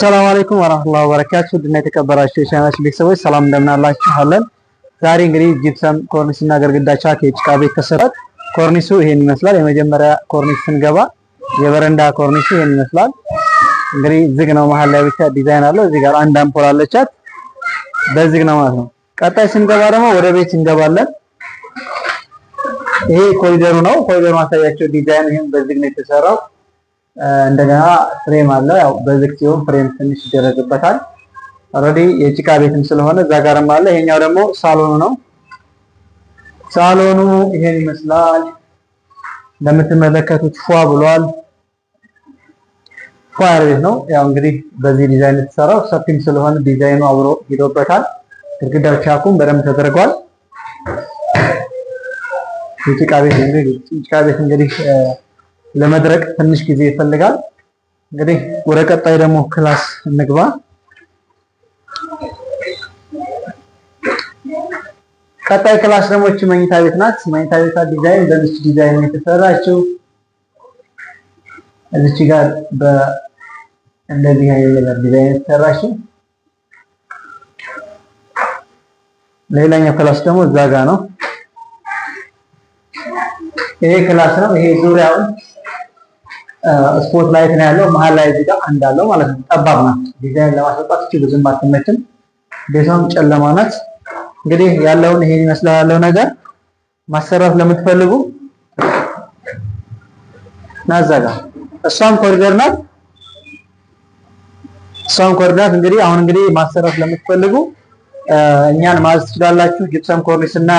ሰላም አለይኩም ወራህመቱላሂ ወበረካቱህ። ድና የተከበራችሁ የቻናላችን ቤተሰቦች ሰላም እንደምን አላችሁ? አለን። ዛሬ እንግዲህ ጂፕሰም ኮርኒስ እና ግድግዳ ቻክ የጭቃ ቤት ተሰራት። ኮርኒሱ ይሄን ይመስላል። የመጀመሪያ ኮርኒስ ስንገባ የበረንዳ ኮርኒሱ ይሄን ይመስላል። እንግዲህ ዝግ ነው፣ መሀል ላይ ብቻ ዲዛይን አለው። እዚህ ጋር አንድ አምፖል አለቻት፣ በዝግ ነው ማለት ነው። ቀጣይ ስንገባ ደግሞ ወደ ቤት እንገባለን። ይሄ ኮሪደሩ ነው። ኮሪደሩ ማሳያቸው ዲዛይን ይሄን በዝግ ነው የተሰራው። እንደገና ፍሬም አለ። ያው በዝግ ሲሆን ፍሬም ትንሽ ይደረግበታል። ኦልሬዲ የጭቃ ቤትም ስለሆነ እዛ ጋርም አለ። ይሄኛው ደግሞ ሳሎኑ ነው። ሳሎኑ ይሄን ይመስላል። እንደምትመለከቱት ፏ ብሏል። ፏ ያለ ቤት ነው። ያው እንግዲህ በዚህ ዲዛይን የተሰራው ሰፊም ስለሆነ ዲዛይኑ አብሮ ሄዶበታል። ግድግዳው ቻኩም በደንብ ተደርጓል። የጭቃ ቤት እንግዲህ ለመድረቅ ትንሽ ጊዜ ይፈልጋል። እንግዲህ ወደ ቀጣይ ደግሞ ክላስ እንግባ። ቀጣይ ክላስ ደግሞ እቺ መኝታ ቤት ናት። መኝታ ቤቷ ዲዛይን በዚህ ዲዛይን የተሰራችው እዚች ጋር እንደዚህ አይነት ነገር ዲዛይን የተሰራችው። ሌላኛው ክላስ ደግሞ እዛ ጋር ነው። ይሄ ክላስ ነው። ይሄ ዙሪያውን ስፖት ላይት ነው ያለው። መሀል ላይ እዚህ ጋር አንድ አለው ማለት ነው። ጠባብ ናት። ዲዛይን ለማስወጣት እቺ ብዙም አትመችም። ቤቷም ጨለማ ናት። እንግዲህ ያለውን ይሄን ይመስላል ያለው ነገር። ማሰራት ለምትፈልጉ ናዛጋ እሷም ኮሪደር ናት። እንግዲህ አሁን እንግዲህ ማሰራት ለምትፈልጉ እኛን ማዘዝ ትችላላችሁ። ጂፕሰም ኮርኒስ እና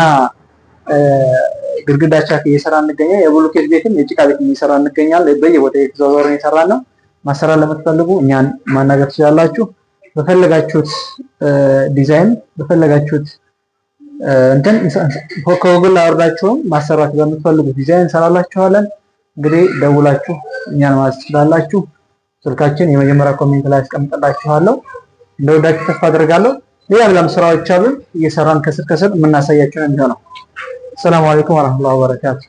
ግድግዳ ቻክ እየሰራ እንገኛለን። የብሎኬት ቤትም የጭቃ ቤት እየሰራ እንገኛለን። በየቦታው የተዘዋወረን እየሰራን ነው። ማሰራት ለምትፈልጉ እኛን ማናገር ትችላላችሁ። በፈለጋችሁት ዲዛይን በፈለጋችሁት እንትን ከጉግል አወርዳችሁም ማሰራት በምትፈልጉት ዲዛይን እንሰራላችኋለን። እንግዲህ ደውላችሁ እኛን ማዘዝ ትችላላችሁ። ስልካችን የመጀመሪያ ኮሜንት ላይ አስቀምጥላችኋለሁ። እንደወዳችሁ ተስፋ አደርጋለሁ። ሌላም ስራዎች አሉን እየሰራን ከስር የምናሳያችሁ ነው። ሰላም አለይኩም ወራህመቱላሂ ወበረካቱ።